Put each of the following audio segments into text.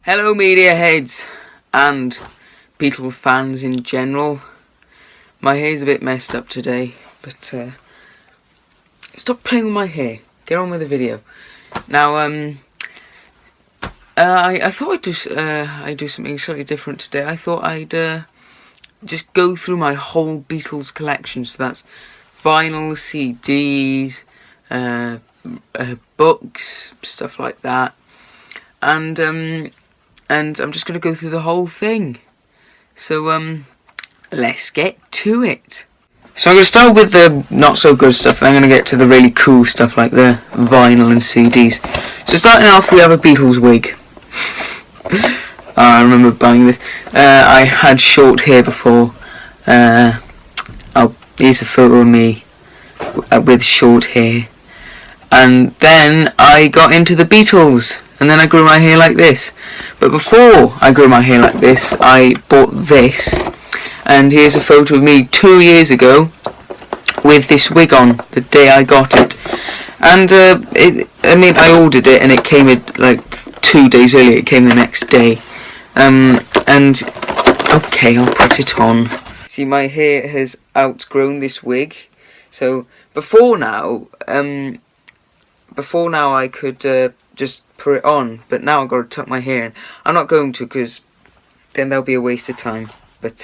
Hello media heads and Beatles fans in general. My hair's a bit messed up today, but stop playing with my hair. Get on with the video. Now, I thought I'd do something slightly different today. I thought I'd just go through my whole Beatles collection. So that's vinyl, CDs, books, stuff like that, and I'm just going to go through the whole thing. So, let's get to it. So I'm going to start with the not so good stuff, then I'm going to get to the really cool stuff like the vinyl and CDs. So starting off, we have a Beatles wig. I remember buying this. I had short hair before. Here's a photo of me with short hair. And then I got into the Beatles. And then I grew my hair like this. But before I grew my hair like this, I bought this. And here's a photo of me 2 years ago with this wig on, the day I got it. And I ordered it and it came in like 2 days earlier. It came the next day. Okay, I'll put it on. See, my hair has outgrown this wig. So before now I could just put it on, but now I've got to tuck my hair in. I'm not going to, because then there'll be a waste of time. But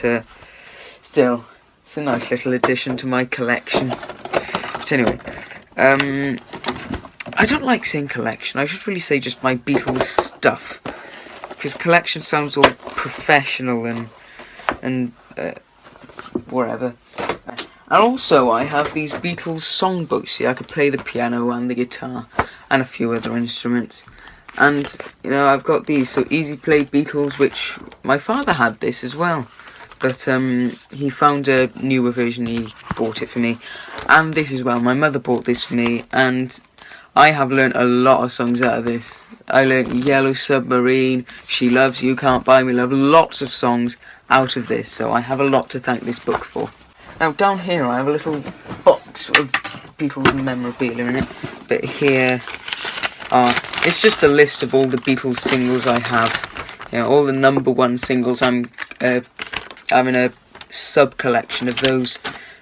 still, it's a nice little addition to my collection. But anyway, I don't like saying collection. I should really say just my Beatles stuff, because collection sounds all professional and whatever. And also, I have these Beatles songbooks. See, I could play the piano and the guitar and a few other instruments. And, you know, I've got these. So, Easy Play Beatles, which my father had this as well. But he found a newer version. He bought it for me. And this as well. My mother bought this for me. And I have learnt a lot of songs out of this. I learnt Yellow Submarine, She Loves You, Can't Buy Me Love. Lots of songs out of this. So, I have a lot to thank this book for. Now down here I have a little box of Beatles memorabilia in it, but here it's just a list of all the Beatles singles I have. You know, all the #1 singles. I'm having a sub-collection of those.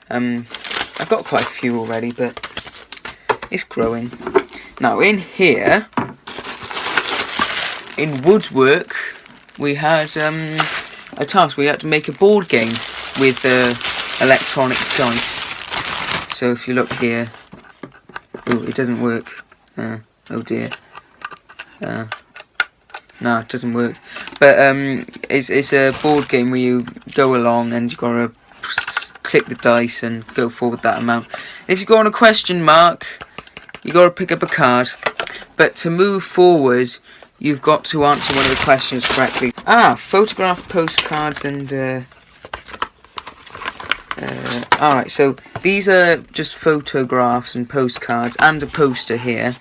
I've got quite a few already, but it's growing. Now in here, in woodwork, we had a task. We had to make a board game with electronic dice. So if you look here, oh, it doesn't work. Oh dear. No, it doesn't work. But it's a board game where you go along and you gotta click the dice and go forward that amount. If you go on a question mark, you gotta pick up a card. But to move forward, you've got to answer one of the questions correctly. Photograph, postcards, and alright, so these are just photographs and postcards and a poster here,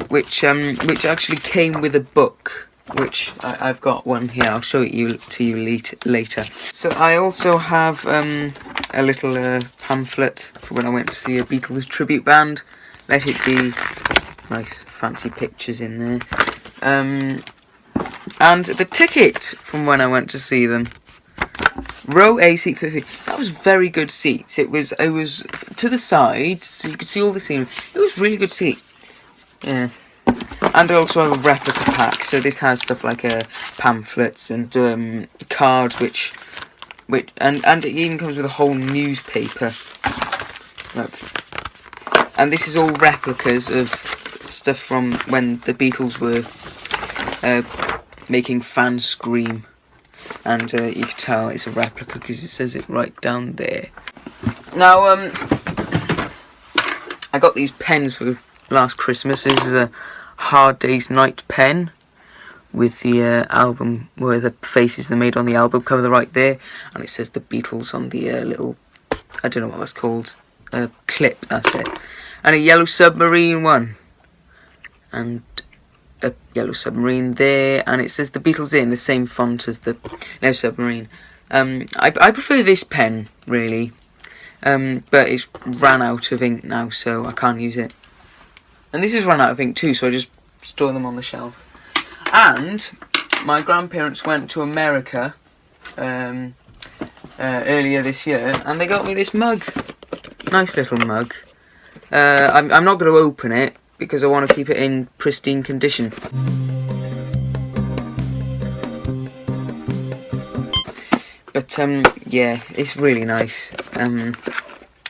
which actually came with a book, which I've got one here. I'll show it to you later. So I also have a little pamphlet for when I went to see a Beatles tribute band. Let It Be. Nice fancy pictures in there. And the ticket from when I went to see them. Row A, seat 50. That was very good seats. It was to the side, so you could see all the scenery. It was really good seat. Yeah. And I also have a replica pack. So this has stuff like pamphlets and cards, which and it even comes with a whole newspaper. Look. And this is all replicas of stuff from when the Beatles were making fans scream. And you can tell it's a replica because it says it right down there. Now, I got these pens for last Christmas. This is a Hard Day's Night pen with the album, where the faces they made on the album cover right there. And it says the Beatles on the little, I don't know what that's called, clip, that's it. And a Yellow Submarine one. And a Yellow Submarine there, and it says the Beatles in the same font as the Yellow Submarine. I prefer this pen, really, but it's ran out of ink now, so I can't use it. And this has run out of ink too, so I just store them on the shelf. And my grandparents went to America earlier this year, and they got me this mug. Nice little mug. I'm not going to open it because I want to keep it in pristine condition. But yeah, it's really nice. And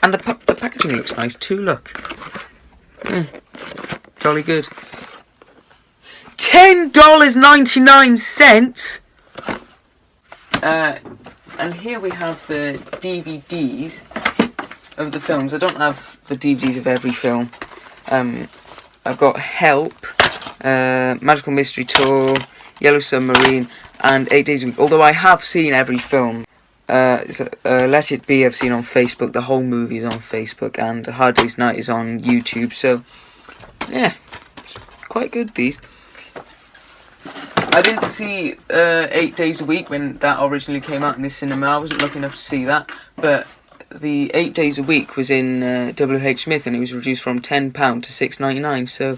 the packaging looks nice too. Look, jolly good. $10.99. And here we have the DVDs of the films. I don't have the DVDs of every film. I've got Help, Magical Mystery Tour, Yellow Submarine, and 8 Days a Week. Although I have seen every film. Let It Be I've seen on Facebook. The whole movie is on Facebook, and A Hard Day's Night is on YouTube. So yeah, it's quite good, these. I didn't see 8 Days a Week when that originally came out in the cinema. I wasn't lucky enough to see that, but the 8 Days a Week was in W.H. Smith, and it was reduced from £10 to $6.99, so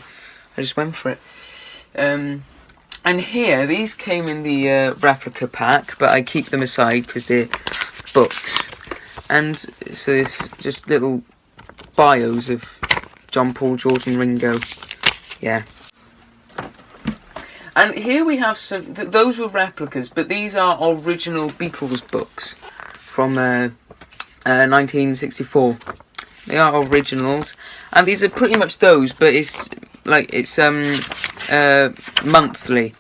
I just went for it. And here, these came in the replica pack, but I keep them aside because they're books. And so it's just little bios of John, Paul, George and Ringo. Yeah. And here we have some, those were replicas, but these are original Beatles books from 1964. They are originals, and these are pretty much those, but it's like monthly,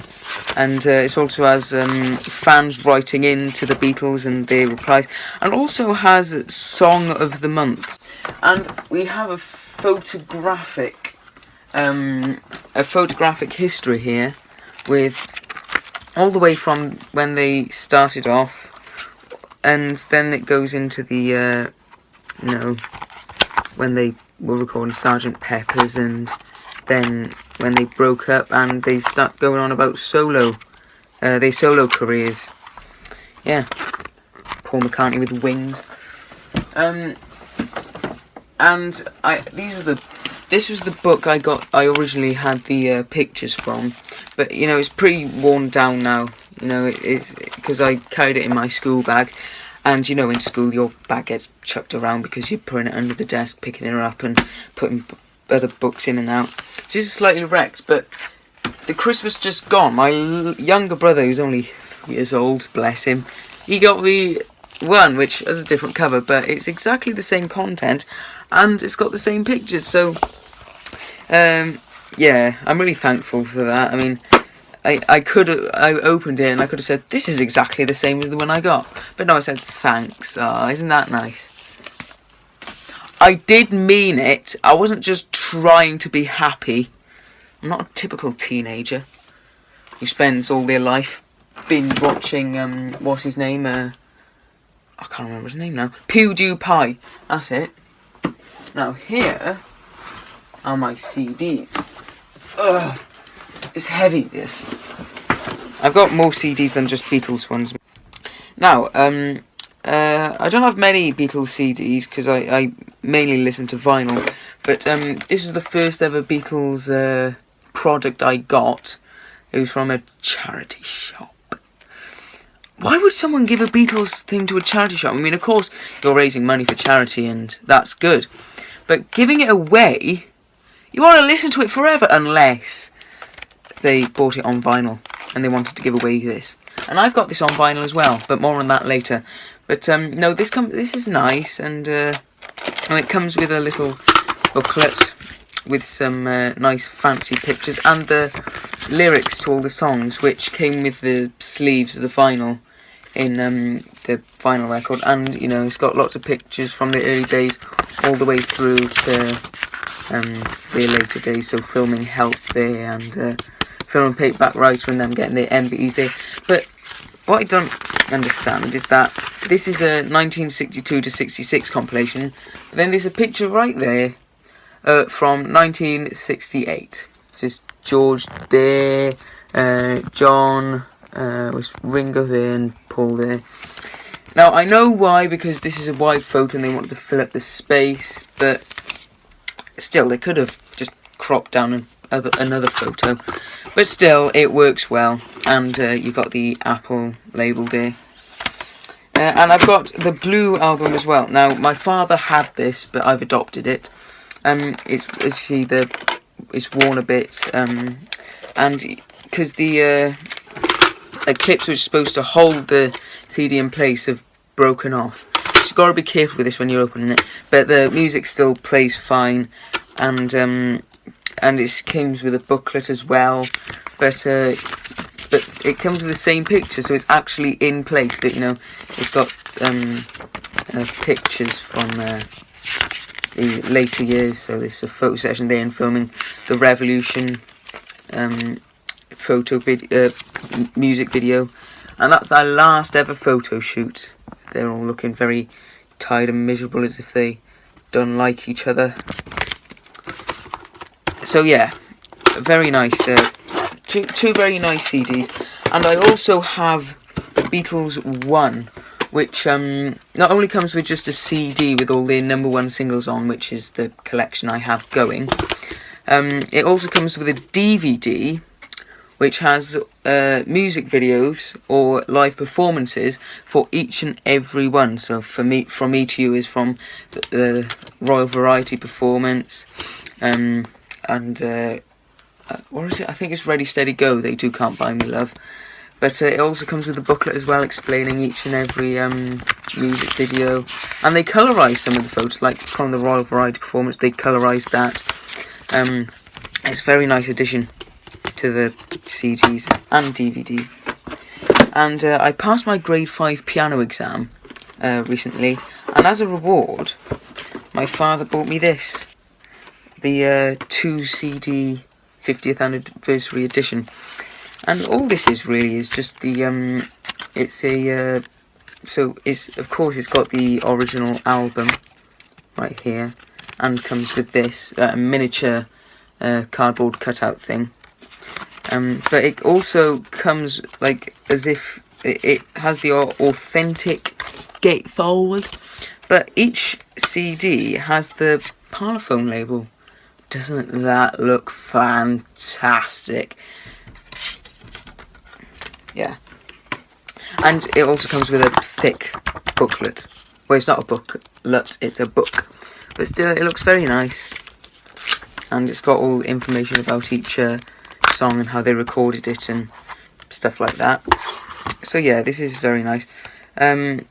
and it also has fans writing in to the Beatles and their replies, and also has Song of the Month. And we have a photographic history here, with all the way from when they started off, and then it goes into the when they were recording Sgt. Pepper's, and then when they broke up and they start going on about their solo careers. Yeah, Paul McCartney with Wings. This was the book I originally had the pictures from, but you know, it's pretty worn down now. You know, it's because I carried it in my school bag, and you know, in school your bag gets chucked around because you're putting it under the desk, picking it up and putting other books in and out. So it's slightly wrecked, but the Christmas just gone, my younger brother, who's only 3 years old, bless him, he got me one which has a different cover, but it's exactly the same content and it's got the same pictures. So yeah, I'm really thankful for that. I mean, I opened it and I could have said, this is exactly the same as the one I got. But no, I said, thanks. Oh, isn't that nice? I did mean it. I wasn't just trying to be happy. I'm not a typical teenager who spends all their life binge watching, what's his name? I can't remember his name now. PewDiePie. That's it. Now here are my CDs. Ugh. It's heavy, this. I've got more CDs than just Beatles ones. Now, I don't have many Beatles CDs because I mainly listen to vinyl. But this is the first ever Beatles product I got. It was from a charity shop. Why would someone give a Beatles thing to a charity shop? I mean, of course, you're raising money for charity and that's good. But giving it away, you want to listen to it forever unless they bought it on vinyl and they wanted to give away this. And I've got this on vinyl as well, but more on that later. But no, this is nice, and it comes with a little booklet with some nice fancy pictures and the lyrics to all the songs, which came with the sleeves of the vinyl in the vinyl record. And you know, it's got lots of pictures from the early days all the way through to their later days. So filming Help there, and filming Paperback Writer and them getting their MVs there. But what I don't understand is that this is a 1962 to 66 compilation, but then there's a picture right there from 1968. So it's George there, John, was Ringo there, and Paul there. Now I know why, because this is a wide photo and they wanted to fill up the space, but still they could have just cropped down and another photo, but still it works well. And you got the Apple label there. And I've got the Blue album as well. Now my father had this, but I've adopted it. It's worn a bit, and because the clips which are supposed to hold the CD in place have broken off. So you've got to be careful with this when you're opening it. But the music still plays fine, and it comes with a booklet as well. But it comes with the same picture, so it's actually in place. But you know, it's got pictures from the later years. So this is a photo session there in filming the Revolution music video, and that's our last ever photo shoot. They're all looking very tired and miserable, as if they don't like each other. So yeah, very nice. Two very nice CDs, and I also have the Beatles 1, which not only comes with just a CD with all their #1 singles on, which is the collection I have going. It also comes with a DVD, which has music videos or live performances for each and every one. So for me, From Me to You is from the Royal Variety performance, and what is it? I think it's Ready Steady Go. They Do Can't Buy Me Love. But it also comes with a booklet as well, explaining each and every music video, and they colorise some of the photos, like from the Royal Variety performance. They colorised that. It's a very nice addition to the CDs and DVD. And I passed my grade 5 piano exam recently, and as a reward, my father bought me this, the 2 CD 50th anniversary edition. And all this is really is just the of course it's got the original album right here, and comes with this miniature cardboard cutout thing. But it also comes like as if it has the authentic gatefold, but each CD has the Parlophone label. Doesn't that look fantastic? Yeah. And it also comes with a thick booklet. Well, it's not a booklet, it's a book. But still, it looks very nice. And it's got all the information about each song and how they recorded it and stuff like that. So yeah, this is very nice. I'm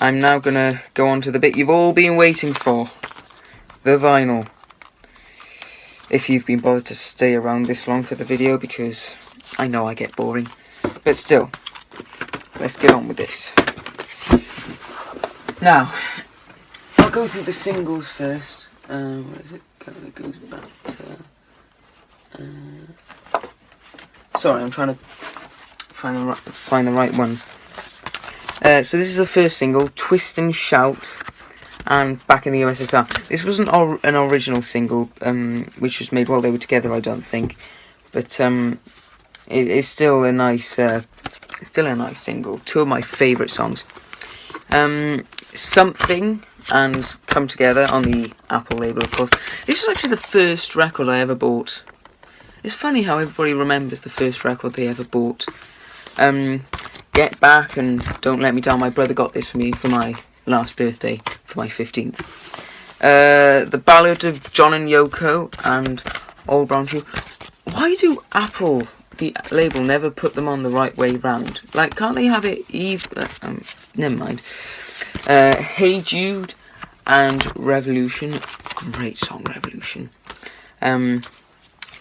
now going to go on to the bit you've all been waiting for. The vinyl. If you've been bothered to stay around this long for the video, because I know I get boring. But still, let's get on with this. Now, I'll go through the singles first. Where is it? It goes back to... sorry, I'm trying to find the right ones. So this is the first single, Twist and Shout, and Back in the USSR. This wasn't an original single, which was made while they were together, I don't think. But it's still a nice, single. Two of my favourite songs. Something and Come Together on the Apple label, of course. This was actually the first record I ever bought. It's funny how everybody remembers the first record they ever bought. Get Back and Don't Let Me Down. My brother got this for me for my last birthday, for my 15th. The Ballad of John and Yoko and Old Brown Shoe. Why do Apple, the label, never put them on the right way round? Like, can't they have it never mind. Hey Jude and Revolution. Great song, Revolution.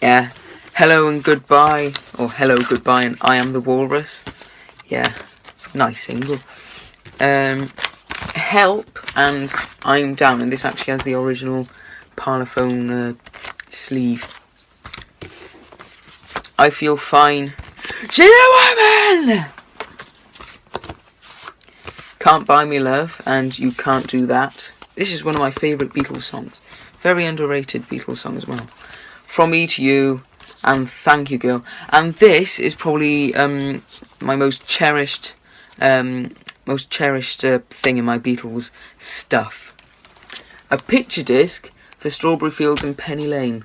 Yeah. Hello and Goodbye, or Hello, Goodbye and I Am the Walrus. Yeah, nice single. Help and I'm Down, and this actually has the original Parlophone sleeve. I Feel Fine. She's a woman! Can't Buy Me Love and You Can't Do That. This is one of my favourite Beatles songs. Very underrated Beatles song as well. From Me to You and Thank You Girl. And this is probably my most cherished thing in my Beatles stuff. A picture disc for Strawberry Fields and Penny Lane.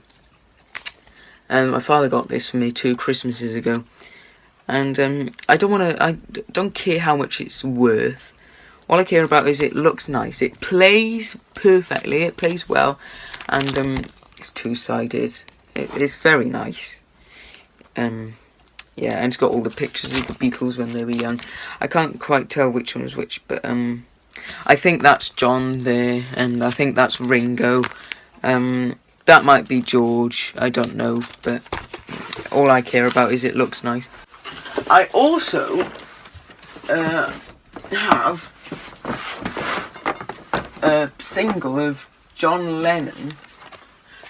My father got this for me 2 Christmases ago, and I don't care how much it's worth. All I care about is it looks nice. It plays perfectly. It plays well, and it's 2-sided. It's very nice. Yeah, and it's got all the pictures of the Beatles when they were young. I can't quite tell which one is which, but I think that's John there, and I think that's Ringo. That might be George, I don't know, but all I care about is it looks nice. I also have a single of John Lennon,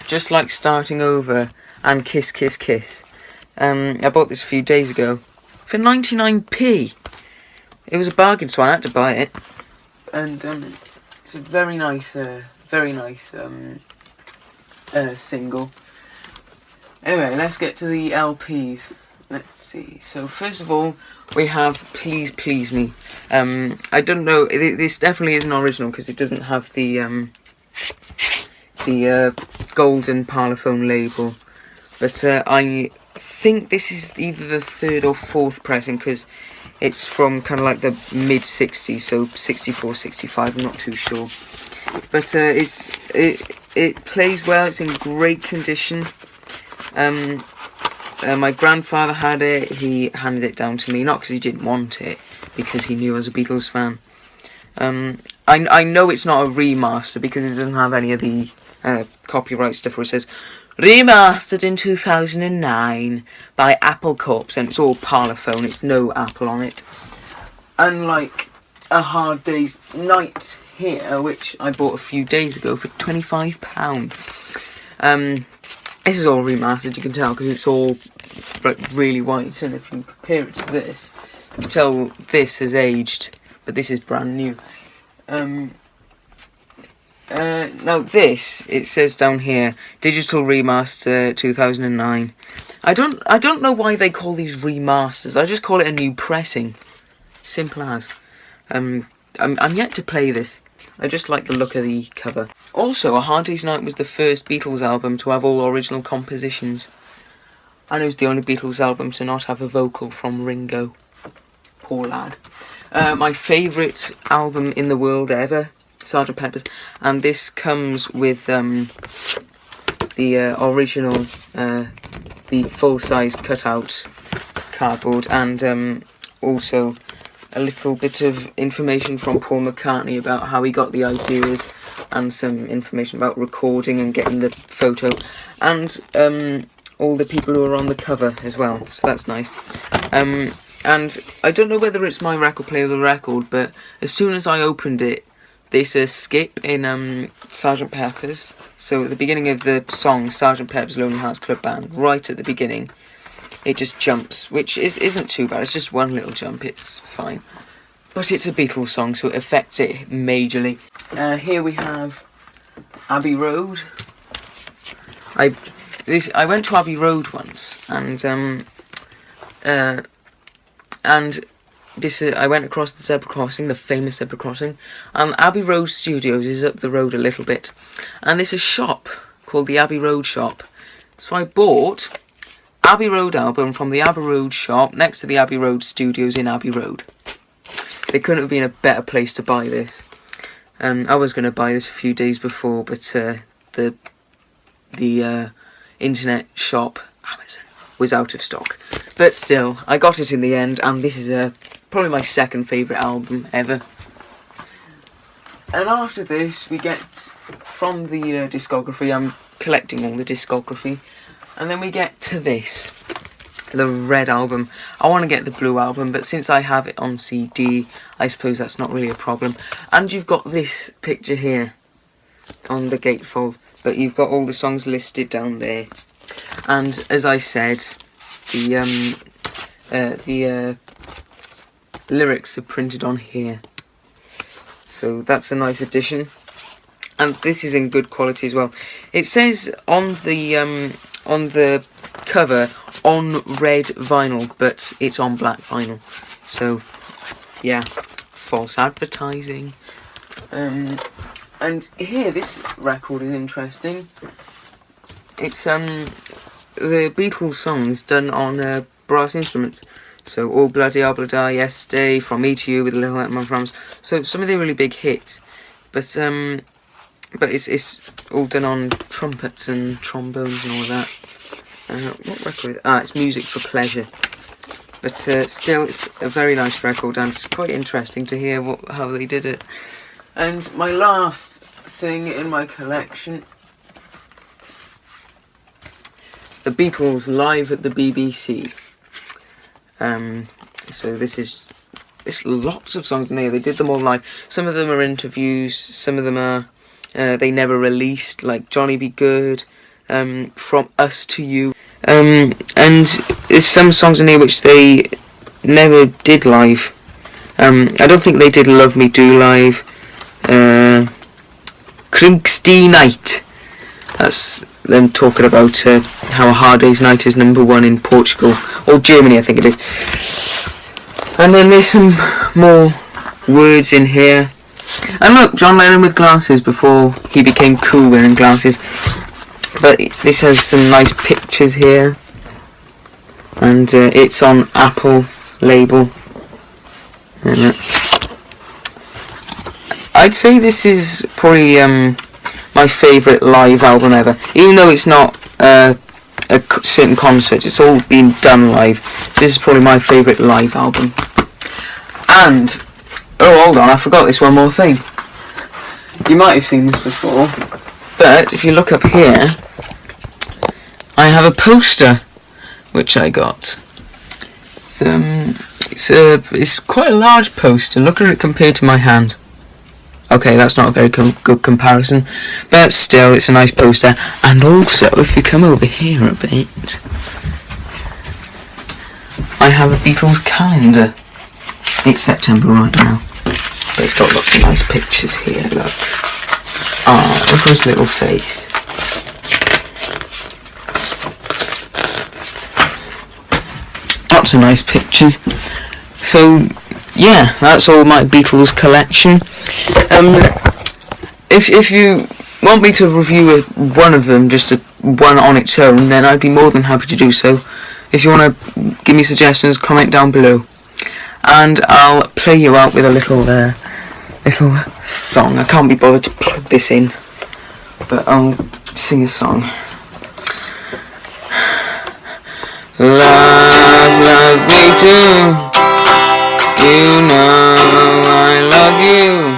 Just Like Starting Over, and Kiss Kiss Kiss. I bought this a few days ago for 99p. It was a bargain, so I had to buy it. And it's a very nice single. Anyway, let's get to the LPs. Let's see. So first of all, we have Please Please Me. I don't know. This definitely isn't original because it doesn't have the golden Parlophone label. But I think this is either the 3rd or 4th pressing because it's from kind of like the mid-60s, so 64, 65, I'm not too sure. But it plays well, it's in great condition. My grandfather had it, he handed it down to me, not because he didn't want it, because he knew I was a Beatles fan. I know it's not a remaster because it doesn't have any of the copyright stuff where it says remastered in 2009 by Apple Corps, and it's all Parlophone, it's no Apple on it. Unlike A Hard Day's Night here, which I bought a few days ago for £25. This is all remastered, you can tell, because it's all like really white, and if you compare it to this, you can tell this has aged, but this is brand new. Now this, it says down here, digital remaster 2009. I don't know why they call these remasters. I just call it a new pressing. Simple as. I'm yet to play this. I just like the look of the cover. Also, A Hard Day's Night was the first Beatles album to have all original compositions. And it was the only Beatles album to not have a vocal from Ringo. Poor lad. My favourite album in the world ever, Sgt. Pepper's, and this comes with the original, the full-size cutout cardboard, and also a little bit of information from Paul McCartney about how he got the ideas, and some information about recording and getting the photo, and all the people who are on the cover as well, so that's nice. And I don't know whether it's my record player or the record, but as soon as I opened it, there's a skip in Sgt. Pepper's. So at the beginning of the song, Sgt. Pepper's Lonely Hearts Club Band, right at the beginning, it just jumps, which isn't too bad. It's just one little jump, it's fine. But it's a Beatles song, so it affects it majorly. Here we have Abbey Road. I went to Abbey Road once, and this I went across the zebra crossing, the famous zebra crossing, and Abbey Road Studios is up the road a little bit, and there's a shop called the Abbey Road Shop. So I bought Abbey Road album from the Abbey Road shop next to the Abbey Road Studios in Abbey Road. There couldn't have been a better place to buy this. I was going to buy this a few days before, but the internet shop, Amazon, was out of stock. But still, I got it in the end, and this is probably my second favourite album ever. And after this, we get from the discography. I'm collecting all the discography, and then we get to this, the red album. I want to get the blue album, but since I have it on CD, I suppose that's not really a problem. And you've got this picture here on the gatefold, but you've got all the songs listed down there. And as I said, the lyrics are printed on here, so that's a nice addition, and this is in good quality as well. It says on the cover on red vinyl, but it's on black vinyl, so yeah, false advertising. And here, this record is interesting. It's the Beatles songs done on brass instruments. So All Bloody Oblada, Yesterday, From Me to You with a Little Help from Promise. So some of the really big hits, but it's all done on trumpets and trombones and all of that. What record is it? It's Music for Pleasure. But still, it's a very nice record, and it's quite interesting to hear how they did it. And my last thing in my collection, the Beatles live at the BBC. So it's lots of songs in there. They did them all live. Some of them are interviews. Some of them are they never released, like Johnny Be Good, From Us to You. And there's some songs in here which they never did live. I don't think they did Love Me Do live. Krigsty Night. That's them talking about how A Hard Day's Night is #1 in Portugal, or Germany I think it is. And then there's some more words in here. And look, John Lennon with glasses before he became cool wearing glasses. But this has some nice pictures here. And it's on Apple label. I'd say this is probably my favourite live album ever. Even though it's not a certain concert, it's all been done live. So this is probably my favourite live album. And, oh hold on, I forgot this one more thing. You might have seen this before, but if you look up here, I have a poster which I got. It's quite a large poster. Look at it compared to my hand. Okay, that's not a very good comparison, but still, it's a nice poster. And also, if you come over here a bit, I have a Beatles calendar. It's September right now, but it's got lots of nice pictures here. Look, look at his little face. Lots of nice pictures. So yeah, that's all my Beatles collection. If you want me to review one of them, just one on its own, then I'd be more than happy to do so. If you want to give me suggestions, comment down below, and I'll play you out with a little song. I can't be bothered to plug this in, but I'll sing a song. Love me too. You know I love you.